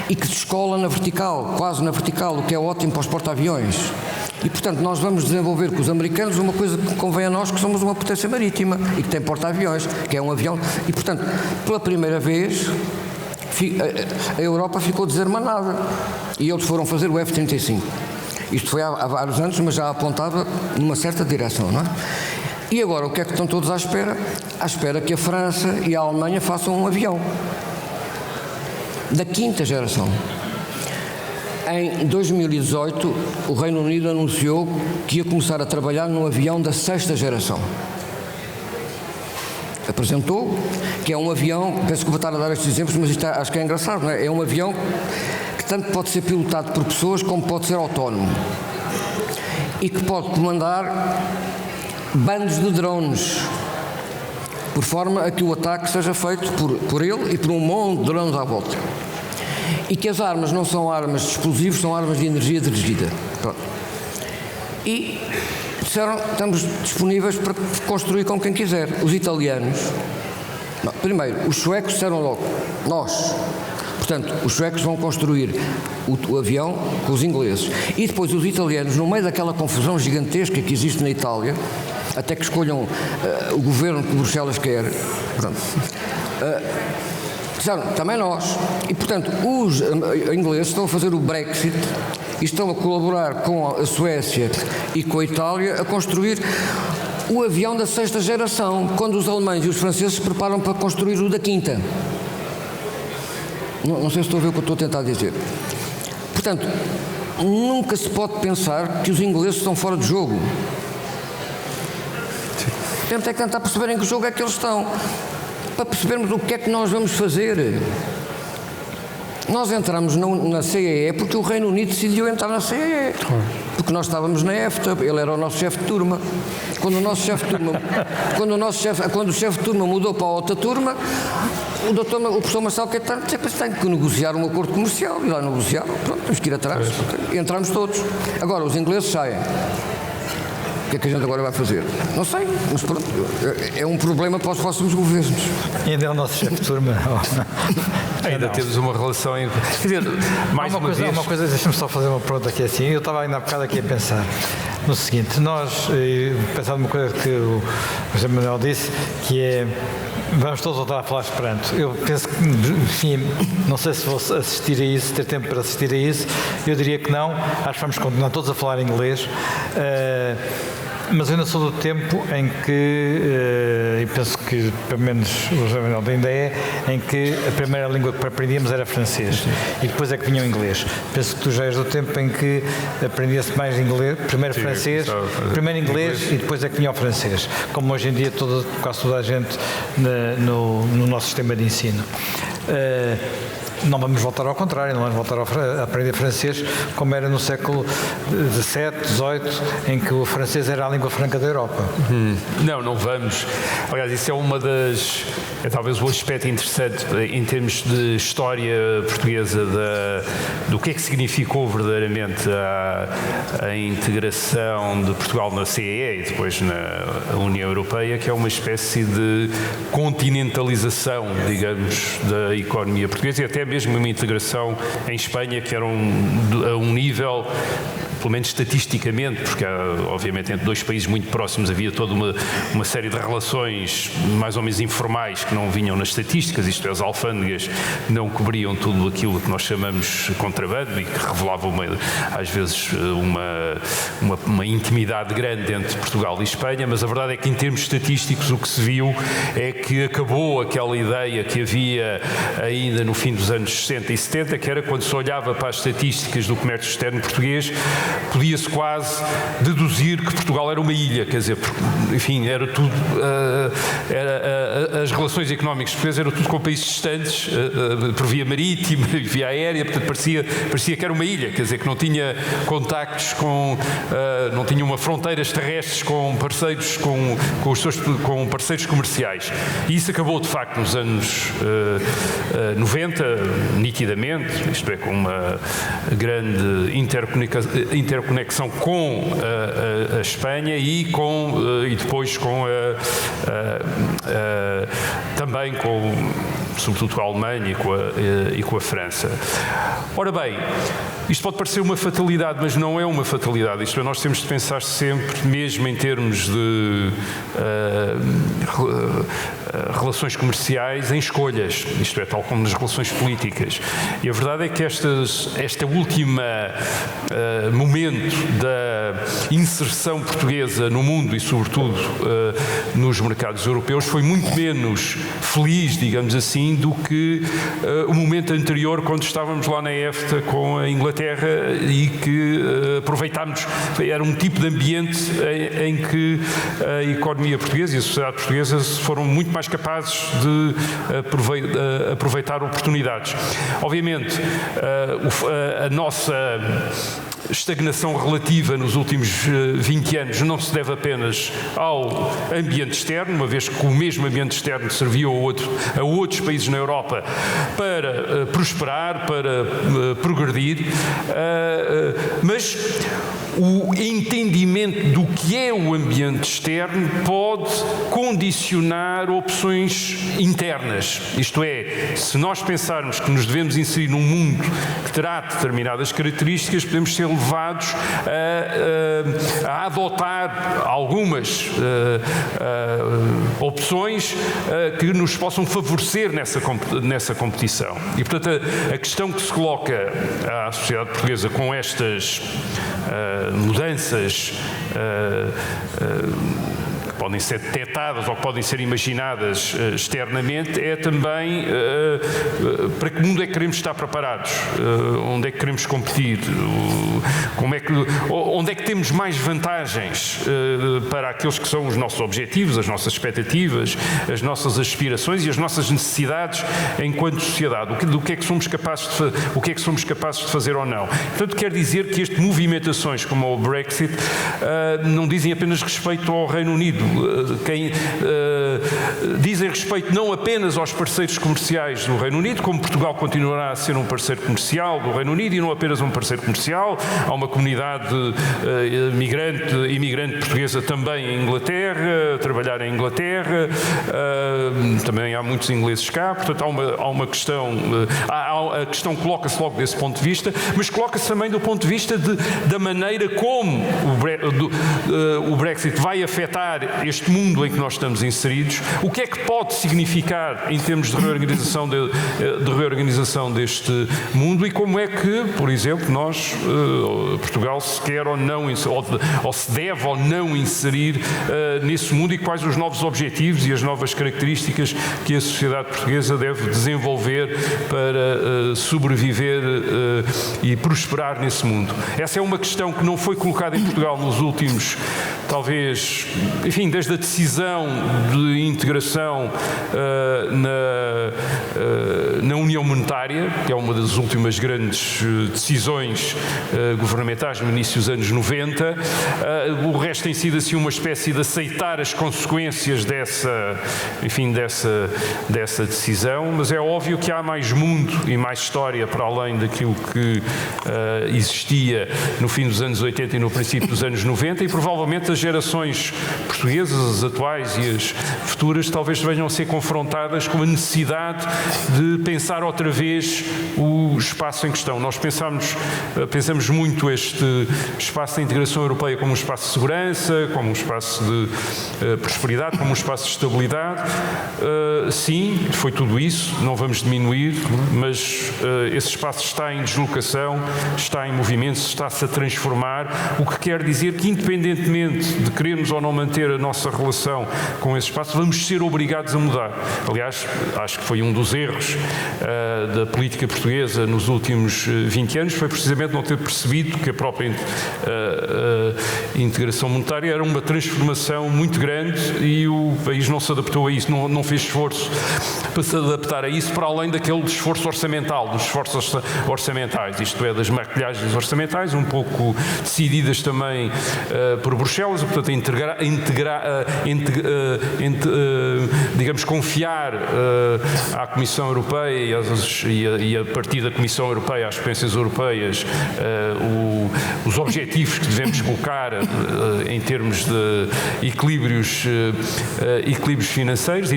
E que descola na vertical, quase na vertical, o que é ótimo para os porta-aviões. E, portanto, nós vamos desenvolver com os americanos uma coisa que convém a nós, que somos uma potência marítima e que tem porta-aviões, que é um avião. E, portanto, pela primeira vez, a Europa ficou desarmanada. E eles foram fazer o F-35. Isto foi há vários anos, mas já apontava numa certa direção, não é? E agora, o que é que estão todos à espera? À espera que a França e a Alemanha façam um avião da 5ª geração. Em 2018, o Reino Unido anunciou que ia começar a trabalhar num avião da 6ª geração. Apresentou que é um avião, peço que vou estar a dar estes exemplos, mas isto acho que é engraçado, não é? É um avião que tanto pode ser pilotado por pessoas como pode ser autónomo e que pode comandar bandos de drones, por forma a que o ataque seja feito por ele e por um monte de drones à volta. E que as armas não são armas de explosivos, são armas de energia dirigida. Pronto. E disseram, estamos disponíveis para construir com quem quiser. Os italianos, não, primeiro, os suecos disseram logo, nós. Portanto, os suecos vão construir o avião com os ingleses. E depois os italianos, no meio daquela confusão gigantesca que existe na Itália, até que escolham o governo que Bruxelas quer, pronto, também nós. E, portanto, os ingleses estão a fazer o Brexit e estão a colaborar com a Suécia e com a Itália a construir o avião da 6ª geração, quando os alemães e os franceses se preparam para construir o da 5ª. Não sei se estou a ver o que eu estou a tentar dizer. Portanto, nunca se pode pensar que os ingleses estão fora de jogo. Temos é que tentar perceber em que jogo é que eles estão, para percebermos o que é que nós vamos fazer. Nós entramos na CEE porque o Reino Unido decidiu entrar na CEE. Porque nós estávamos na EFTA, ele era o nosso chefe de turma. Quando o chefe de turma mudou para a outra turma, o professor Marcelo Caetano tem que negociar um acordo comercial. E lá negociar, pronto, temos que ir atrás. Entramos todos. Agora, os ingleses saem. O que é que a gente agora vai fazer? Não sei, mas pronto, é um problema para os próximos governos. Ainda é o nosso chefe de turma. Ainda temos uma relação... Quer dizer, mais uma coisa, deixa-me só fazer uma pergunta aqui assim. Eu estava ainda há bocado aqui a pensar no seguinte, nós, pensar numa coisa que o José Manuel disse, que é, vamos todos voltar a falar Esperanto. Eu penso que, enfim, não sei se vou assistir a isso, ter tempo para assistir a isso, eu diria que não, acho que vamos continuar todos a falar inglês, mas eu ainda sou do tempo em que, e penso que pelo menos o José Manuel ainda é, em que a primeira língua que aprendíamos era francês e depois é que vinha o inglês. Penso que tu já és do tempo em que aprendia-se mais inglês, primeiro francês, primeiro inglês e depois é que vinha o francês, como hoje em dia quase toda a gente no nosso sistema de ensino. Não vamos voltar ao contrário, não vamos voltar a aprender francês como era no século XVII, XVIII, em que o francês era a língua franca da Europa. Não vamos. Aliás, isso é talvez o aspecto interessante em termos de história portuguesa do que é que significou verdadeiramente a integração de Portugal na CEE e depois na União Europeia, que é uma espécie de continentalização, digamos, da economia portuguesa e até mesmo uma integração em Espanha que era a um nível, pelo menos estatisticamente, porque obviamente entre dois países muito próximos havia toda uma série de relações mais ou menos informais que não vinham nas estatísticas, isto é, as alfândegas não cobriam tudo aquilo que nós chamamos contrabando e que revelavam às vezes uma intimidade grande entre Portugal e Espanha, mas a verdade é que em termos estatísticos o que se viu é que acabou aquela ideia que havia ainda no fim dos anos 60 e 70, que era quando se olhava para as estatísticas do comércio externo português, podia-se quase deduzir que Portugal era uma ilha, quer dizer, enfim, era tudo, as relações económicas portuguesas eram tudo com países distantes, por via marítima, via aérea, portanto parecia que era uma ilha, quer dizer, que não tinha contactos não tinha uma fronteiras terrestres com parceiros, com parceiros comerciais. E isso acabou, de facto, nos anos 90, nitidamente, isto é, com uma grande interconexão com a Espanha e depois também sobretudo com a Alemanha e com a França. Ora bem, isto pode parecer uma fatalidade, mas não é uma fatalidade. Isto é, nós temos de pensar sempre, mesmo em termos de relações comerciais, em escolhas, isto é, tal como nas relações políticas. E a verdade é que esta última momento da inserção portuguesa no mundo e, sobretudo, nos mercados europeus foi muito menos feliz, digamos assim, do que o momento anterior, quando estávamos lá na EFTA com a Inglaterra e que aproveitámos, era um tipo de ambiente em que a economia portuguesa e a sociedade portuguesa foram muito mais capazes de aproveitar oportunidades. Obviamente, a nossa estagnação relativa nos últimos 20 anos não se deve apenas ao ambiente externo, uma vez que o mesmo ambiente externo serviu a outros países na Europa para prosperar, para progredir, mas o entendimento do que é o ambiente externo pode condicionar opções internas. Isto é, se nós pensarmos que nos devemos inserir num mundo que terá determinadas características, podemos ser levados a adotar algumas opções que nos possam favorecer nessa competição. E, portanto, a questão que se coloca à sociedade portuguesa com estas mudanças que podem ser detectadas ou que podem ser imaginadas externamente é também para que mundo é que queremos estar preparados, onde é que queremos competir, onde é que temos mais vantagens para aqueles que são os nossos objetivos, as nossas expectativas, as nossas aspirações e as nossas necessidades enquanto sociedade, o que é que somos capazes de fazer ou não. Portanto, quer dizer que estas movimentações como o Brexit não dizem apenas respeito ao Reino Unido, dizem respeito não apenas aos parceiros comerciais do Reino Unido, como Portugal continuará a ser um parceiro comercial do Reino Unido e não apenas um parceiro comercial, há uma comunidade imigrante portuguesa também em Inglaterra, a trabalhar em Inglaterra, também há muitos ingleses cá, portanto há uma questão, a questão coloca-se logo desse ponto de vista, mas coloca-se também do ponto de vista da maneira como o Brexit vai afetar este mundo em que nós estamos inseridos, o que é que pode significar em termos de reorganização deste mundo e como é que, por exemplo, Portugal se quer ou não, ou se deve ou não inserir nesse mundo e quais os novos objetivos e as novas características que a sociedade portuguesa deve desenvolver para sobreviver e prosperar nesse mundo. Essa é uma questão que não foi colocada em Portugal nos últimos, talvez, enfim, desde a decisão de integração na União Monetária, que é uma das últimas grandes decisões governamentais no início dos anos 90. O resto tem sido assim uma espécie de aceitar as consequências dessa decisão, mas é óbvio que há mais mundo e mais história para além daquilo que existia no fim dos anos 80 e no princípio dos anos 90 e provavelmente as gerações portuguesas, as atuais e as futuras, talvez venham a ser confrontadas com a necessidade de pensar outra vez o espaço em questão. Nós pensamos muito este espaço de integração europeia como um espaço de segurança, como um espaço de prosperidade, como um espaço de estabilidade. Sim, foi tudo isso, não vamos diminuir, mas esse espaço está em deslocação, está em movimento, está-se a transformar, o que quer dizer que, independentemente de querermos ou não manter a nossa relação com esse espaço, vamos ser obrigados a mudar. Aliás, acho que foi um dos erros da política portuguesa nos últimos 20 anos, foi precisamente não ter percebido que a própria integração monetária era uma transformação muito grande e o país não se adaptou a isso, não fez esforço para se adaptar a isso, para além daquele esforço orçamental, dos esforços orçamentais, isto é, das maquilhagens orçamentais, um pouco decididas também por Bruxelas, portanto, digamos, confiar à Comissão Europeia e a partir da Comissão Europeia às potências europeias os objetivos que devemos colocar em termos de equilíbrios financeiros,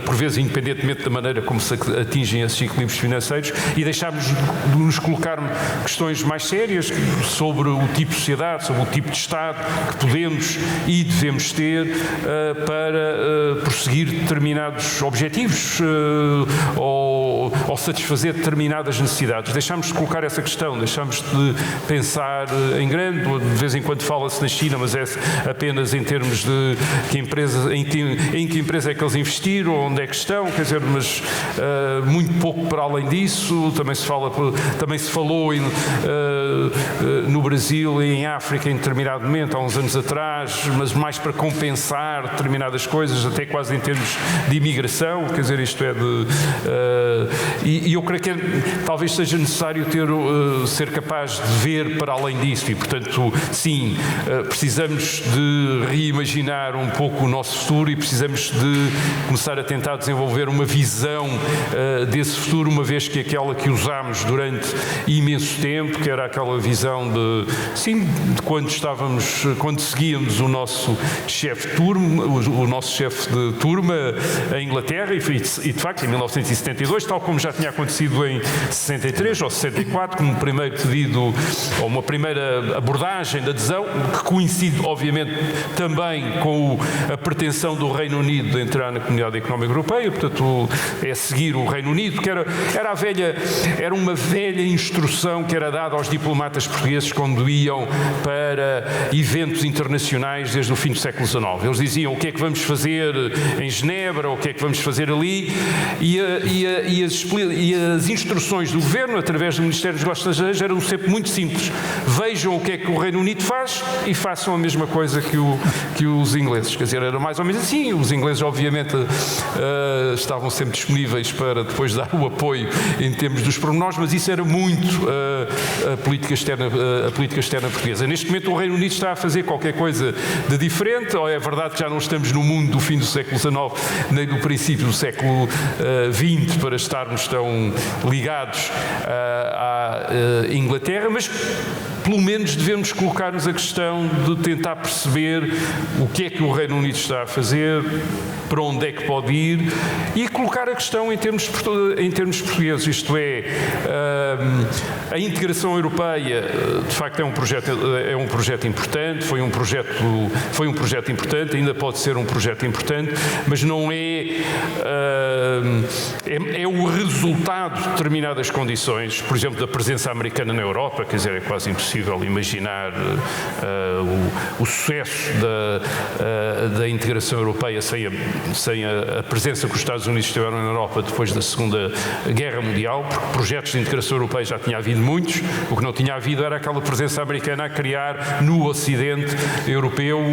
por vezes independentemente da maneira como se atingem esses equilíbrios financeiros, e deixarmos de nos colocar questões mais sérias sobre o tipo de sociedade, sobre o tipo de Estado que podemos e devemos ter para prosseguir determinados objetivos ou satisfazer determinadas necessidades. Deixamos de colocar essa questão, deixamos de pensar em grande, de vez em quando fala-se na China, mas é apenas em termos de em que empresa é que eles investiram, onde é que estão, quer dizer, mas muito pouco para além disso. Também se falou no Brasil e em África em determinado momento, há uns anos atrás, mas mais para compensar determinadas coisas, até quase em termos de imigração, quer dizer, isto é e eu creio que talvez seja necessário ser capaz de ver para além disso e, portanto, sim, precisamos de reimaginar um pouco o nosso futuro e precisamos de começar a tentar desenvolver uma visão desse futuro, uma vez que aquela que usámos durante imenso tempo, que era aquela visão de quando seguíamos o nosso chefe de turma em Inglaterra e de facto em 1972, tal como já tinha acontecido em 63 ou 64, como um primeiro pedido ou uma primeira abordagem de adesão, que coincide obviamente também com a pretensão do Reino Unido de entrar na Comunidade Económica Europeia, portanto é seguir o Reino Unido, que era uma velha instrução que era dada aos diplomatas portugueses quando iam para eventos internacionais desde o fim do século XIX. Eles diziam o que é que vamos fazer em Genebra, o que é que vamos fazer ali, e as instruções do Governo, através do Ministério dos Negócios Estrangeiros, eram sempre muito simples. Vejam o que é que o Reino Unido faz e façam a mesma coisa que os ingleses. Quer dizer, era mais ou menos assim. Os ingleses, obviamente, estavam sempre disponíveis para depois dar o apoio em termos dos pormenores, mas isso era muito a política externa portuguesa. Neste momento o Reino Unido está a fazer qualquer coisa de diferente, ou é verdade que já não estamos no mundo do fim do século XIX, nem do princípio do século XX, para estarmos tão ligados à Inglaterra, mas pelo menos devemos colocar-nos a questão de tentar perceber o que é que o Reino Unido está a fazer, para onde é que pode ir, e colocar a questão em termos portugueses, isto é, a integração europeia, de facto é um projeto importante, foi um projeto importante, ainda pode ser um projeto importante, mas não é o resultado de determinadas condições, por exemplo, da presença americana na Europa, quer dizer, é quase impossível imaginar o sucesso da integração europeia sem a presença que os Estados Unidos tiveram na Europa depois da Segunda Guerra Mundial, porque projetos de integração europeia já tinha havido muitos, o que não tinha havido era aquela presença americana a criar no Ocidente europeu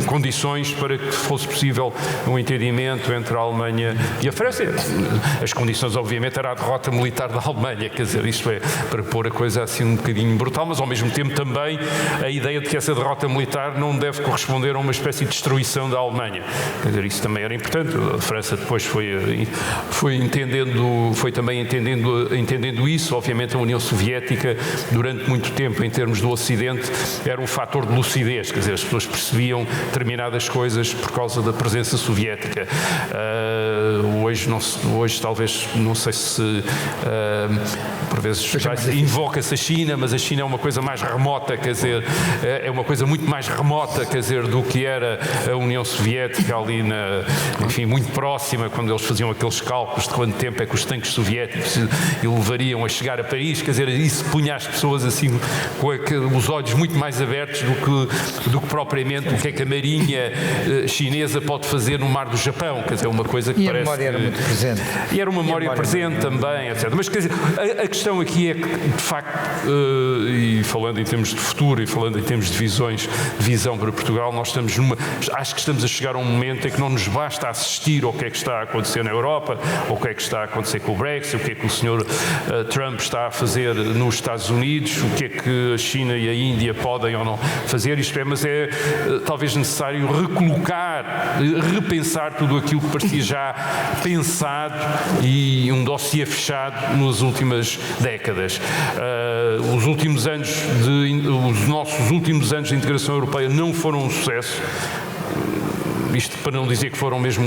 condições para que fosse possível um entendimento entre a Alemanha e a França. As condições, obviamente, era a derrota militar da Alemanha, quer dizer, isto é, para pôr a coisa assim um bocadinho brutal, mas ao mesmo tempo também a ideia de que essa derrota militar não deve corresponder a uma espécie de destruição da Alemanha. Quer dizer, isso também era importante. A França depois foi também entendendo isso. Obviamente a União Soviética, durante muito tempo, em termos do Ocidente, era um fator de lucidez, quer dizer, as pessoas percebiam determinadas coisas por causa da presença soviética. Hoje talvez, não sei se por vezes invoca-se a China, mas a China é uma coisa mais remota, quer dizer, é uma coisa muito mais remota, quer dizer, do que era a União Soviética ali muito próxima, quando eles faziam aqueles cálculos de quanto tempo é que os tanques soviéticos levariam a chegar a Paris, quer dizer, isso punha as pessoas assim com os olhos muito mais abertos do que propriamente o que é que a marinha chinesa pode fazer no mar do Japão, quer dizer, uma coisa que e parece... a memória era muito presente. E era uma memória presente também, etc. Mas, quer dizer, a questão aqui é que, de facto, e falando em termos de futuro e falando em termos de visão para Portugal, acho que estamos a chegar a um momento em que não nos basta assistir ao que é que está a acontecer na Europa, ou o que é que está a acontecer com o Brexit, o que é que o Sr. Trump está a fazer nos Estados Unidos, o que é que a China e a Índia podem ou não fazer, isto é, mas é talvez necessário repensar tudo aquilo que parecia já pensado e um dossiê fechado nas últimas décadas. Os nossos últimos anos de integração europeia não foram um sucesso. Isto para não dizer que foram mesmo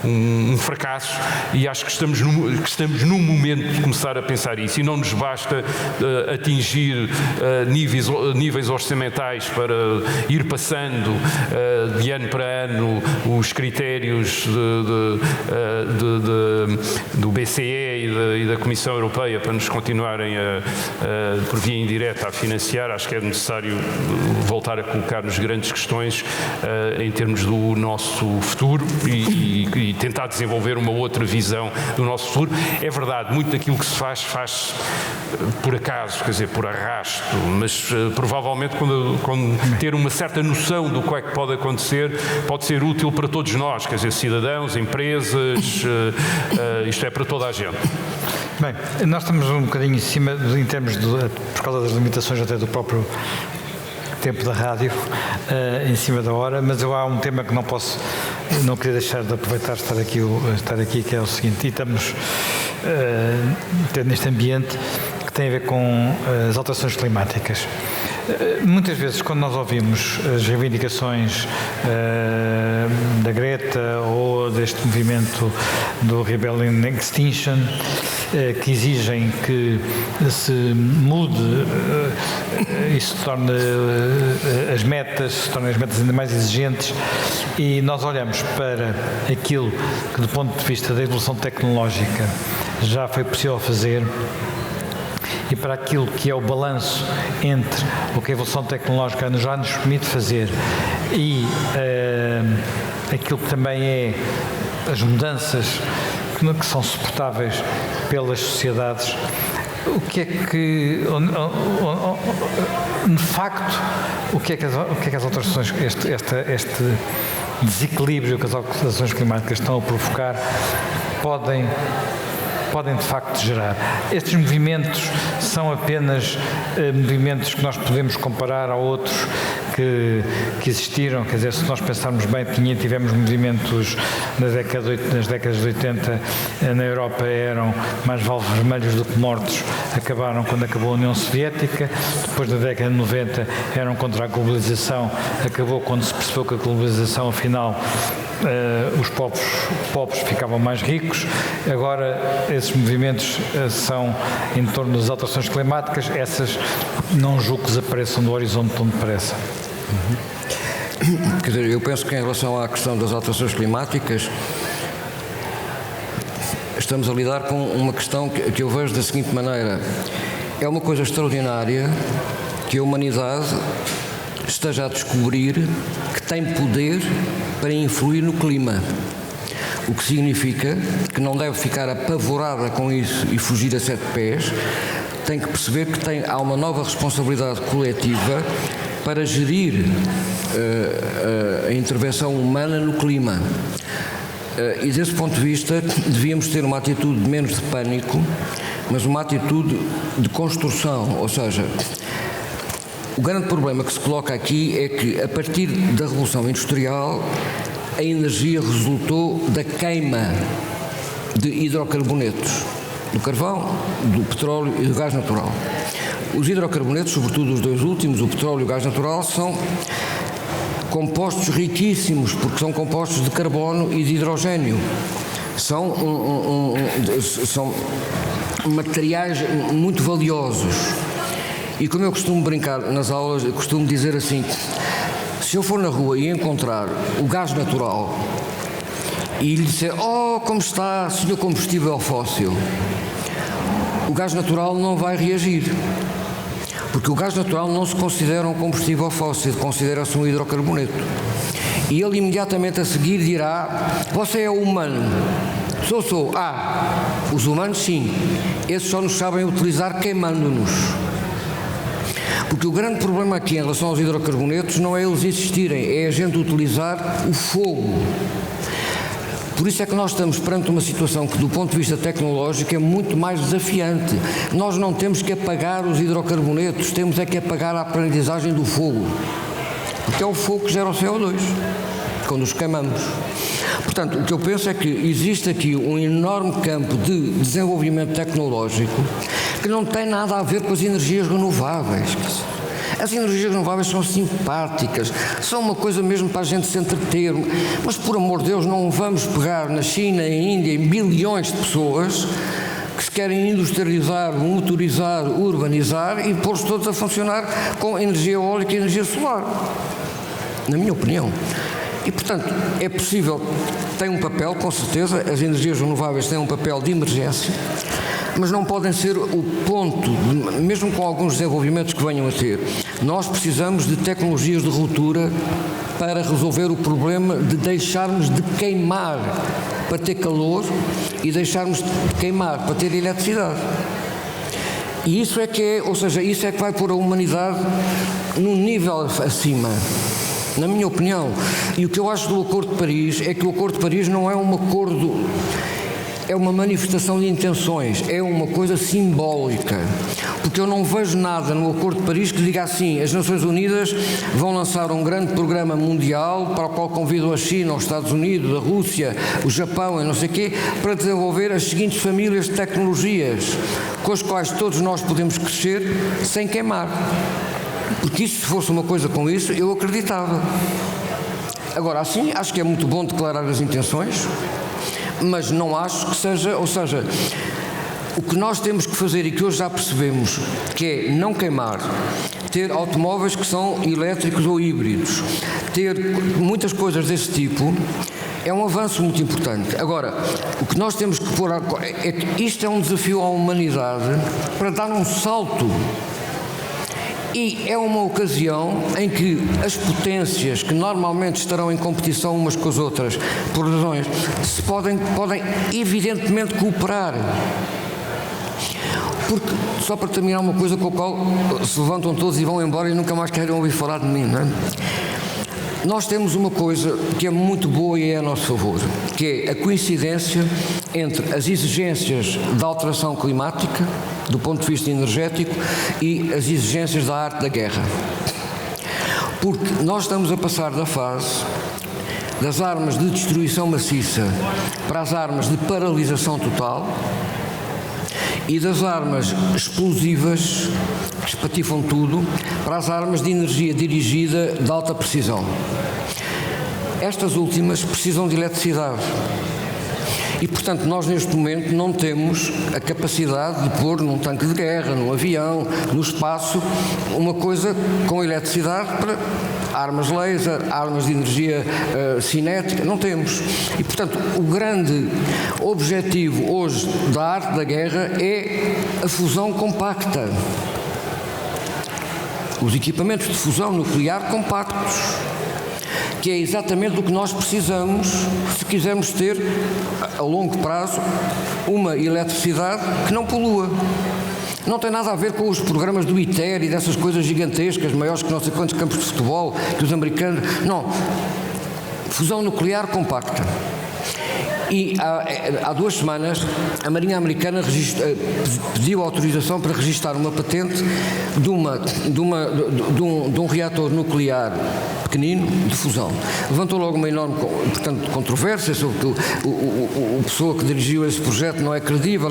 um fracasso, e acho que estamos num momento de começar a pensar isso, e não nos basta atingir níveis orçamentais para ir passando de ano para ano os critérios do BCE e da Comissão Europeia para nos continuarem por via indireta a financiar. Acho que é necessário voltar a colocar-nos grandes questões em termos do o nosso futuro e tentar desenvolver uma outra visão do nosso futuro. É verdade, muito daquilo que se faz por acaso, quer dizer, por arrasto, mas provavelmente quando ter uma certa noção do que é que pode acontecer, pode ser útil para todos nós, quer dizer, cidadãos, empresas, isto é para toda a gente. Bem, nós estamos um bocadinho em cima, em termos por causa das limitações até do próprio tempo da rádio, em cima da hora, mas há um tema que não queria deixar de aproveitar estar aqui, que é o seguinte, e estamos neste ambiente que tem a ver com as alterações climáticas. Muitas vezes, quando nós ouvimos as reivindicações da Greta ou deste movimento do Rebellion Extinction, que exigem que se mude e se tornem as metas ainda mais exigentes, e nós olhamos para aquilo que, do ponto de vista da evolução tecnológica, já foi possível fazer, e para aquilo que é o balanço entre o que a evolução tecnológica já nos permite fazer e aquilo que também é as mudanças que são suportáveis pelas sociedades, o que é que, de facto, o que é que as alterações, este desequilíbrio que as alterações climáticas estão a provocar podem de facto gerar. Estes movimentos são apenas movimentos que nós podemos comparar a outros que existiram, quer dizer, se nós pensarmos bem, tivemos movimentos nas décadas de 80 na Europa, eram mais vale vermelhos do que mortos, acabaram quando acabou a União Soviética, depois da década de 90 eram contra a globalização, acabou quando se percebeu que a globalização, afinal, os pobres ficavam mais ricos. Agora esses movimentos são em torno das alterações climáticas, essas não julgo que desapareçam do horizonte tão depressa. Quer dizer, eu penso que em relação à questão das alterações climáticas estamos a lidar com uma questão que eu vejo da seguinte maneira: é uma coisa extraordinária que a humanidade esteja a descobrir que tem poder para influir no clima, o que significa que não deve ficar apavorada com isso e fugir a 7 pés, tem que perceber que há uma nova responsabilidade coletiva para gerir a intervenção humana no clima. E desse ponto de vista devíamos ter uma atitude menos de pânico, mas uma atitude de construção, ou seja, o grande problema que se coloca aqui é que, a partir da Revolução Industrial, a energia resultou da queima de hidrocarbonetos, do carvão, do petróleo e do gás natural. Os hidrocarbonetos, sobretudo os dois últimos, o petróleo e o gás natural, são compostos riquíssimos, porque são compostos de carbono e de hidrogênio. São materiais muito valiosos. E como eu costumo brincar nas aulas, eu costumo dizer assim: se eu for na rua e encontrar o gás natural e lhe disser: "Oh, como está, senhor combustível fóssil", o gás natural não vai reagir. Porque o gás natural não se considera um combustível fóssil, considera-se um hidrocarboneto. E ele imediatamente a seguir dirá: "Você é humano?" Sou. Os humanos sim. Esses só nos sabem utilizar queimando-nos. Porque o grande problema aqui em relação aos hidrocarbonetos não é eles existirem, é a gente utilizar o fogo. Por isso é que nós estamos perante uma situação que, do ponto de vista tecnológico, é muito mais desafiante. Nós não temos que apagar os hidrocarbonetos, temos é que apagar a aprendizagem do fogo. Porque é o fogo que gera o CO2, quando os queimamos. Portanto, o que eu penso é que existe aqui um enorme campo de desenvolvimento tecnológico que não tem nada a ver com as energias renováveis. As energias renováveis são simpáticas, são uma coisa mesmo para a gente se entreter, mas, por amor de Deus, não vamos pegar na China e na Índia em bilhões de pessoas que se querem industrializar, motorizar, urbanizar e pôr-se todos a funcionar com energia eólica e energia solar, na minha opinião. E, portanto, é possível, tem um papel, com certeza, as energias renováveis têm um papel de emergência, mas não podem ser o ponto, mesmo com alguns desenvolvimentos que venham a ter. Nós precisamos de tecnologias de ruptura para resolver o problema de deixarmos de queimar para ter calor e deixarmos de queimar para ter eletricidade. E isso é que é, ou seja, isso é que vai pôr a humanidade num nível acima, na minha opinião. E o que eu acho do Acordo de Paris é que o Acordo de Paris não é um acordo, é uma manifestação de intenções, é uma coisa simbólica, porque eu não vejo nada no Acordo de Paris que diga assim: as Nações Unidas vão lançar um grande programa mundial para o qual convidam a China, os Estados Unidos, a Rússia, o Japão e não sei o quê, para desenvolver as seguintes famílias de tecnologias com as quais todos nós podemos crescer sem queimar. Porque isso, se fosse uma coisa com isso, eu acreditava. Agora, assim, acho que é muito bom declarar as intenções, mas não acho que seja, ou seja, o que nós temos que fazer e que hoje já percebemos, que é não queimar, ter automóveis que são elétricos ou híbridos, ter muitas coisas desse tipo, é um avanço muito importante. Agora, o que nós temos que pôr é que isto é um desafio à humanidade para dar um salto. E é uma ocasião em que as potências que normalmente estarão em competição umas com as outras, por razões, podem evidentemente cooperar. Porque, só para terminar, uma coisa com a qual se levantam todos e vão embora e nunca mais querem ouvir falar de mim, não é? Nós temos uma coisa que é muito boa e é a nosso favor, que é a coincidência entre as exigências da alteração climática, do ponto de vista energético, e as exigências da arte da guerra. Porque nós estamos a passar da fase das armas de destruição maciça para as armas de paralisação total e das armas explosivas, que espatifam tudo, para as armas de energia dirigida de alta precisão. Estas últimas precisam de eletricidade. E, portanto, nós neste momento não temos a capacidade de pôr num tanque de guerra, num avião, no espaço, uma coisa com eletricidade para armas laser, armas de energia cinética, não temos. E, portanto, o grande objetivo hoje da arte da guerra é a fusão compacta. Os equipamentos de fusão nuclear compactos, que é exatamente o que nós precisamos se quisermos ter, a longo prazo, uma eletricidade que não polua. Não tem nada a ver com os programas do ITER e dessas coisas gigantescas, maiores que não sei quantos campos de futebol, que os americanos... Não. Fusão nuclear compacta. E há 2 semanas a Marinha Americana pediu autorização para registrar uma patente de um reator nuclear pequenino de fusão. Levantou logo uma enorme, portanto, controvérsia sobre que a pessoa que dirigiu esse projeto não é credível.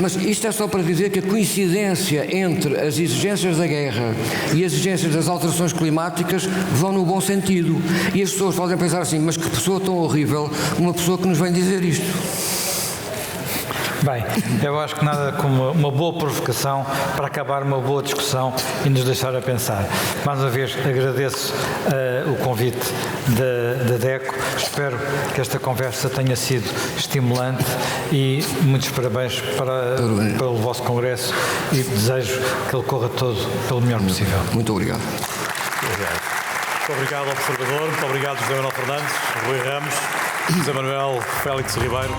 Mas isto é só para dizer que a coincidência entre as exigências da guerra e as exigências das alterações climáticas vão no bom sentido. E as pessoas podem pensar assim: mas que pessoa tão horrível, uma pessoa que nos vem dizer isto. Bem, eu acho que nada como uma boa provocação para acabar uma boa discussão e nos deixar a pensar. Mais uma vez agradeço o convite da DECO, espero que esta conversa tenha sido estimulante e muitos parabéns pelo vosso congresso e desejo que ele corra todo pelo melhor possível. Muito obrigado. Muito obrigado, observador. Muito obrigado, José Manuel Fernandes, Rui Ramos, José Manuel Félix Ribeiro.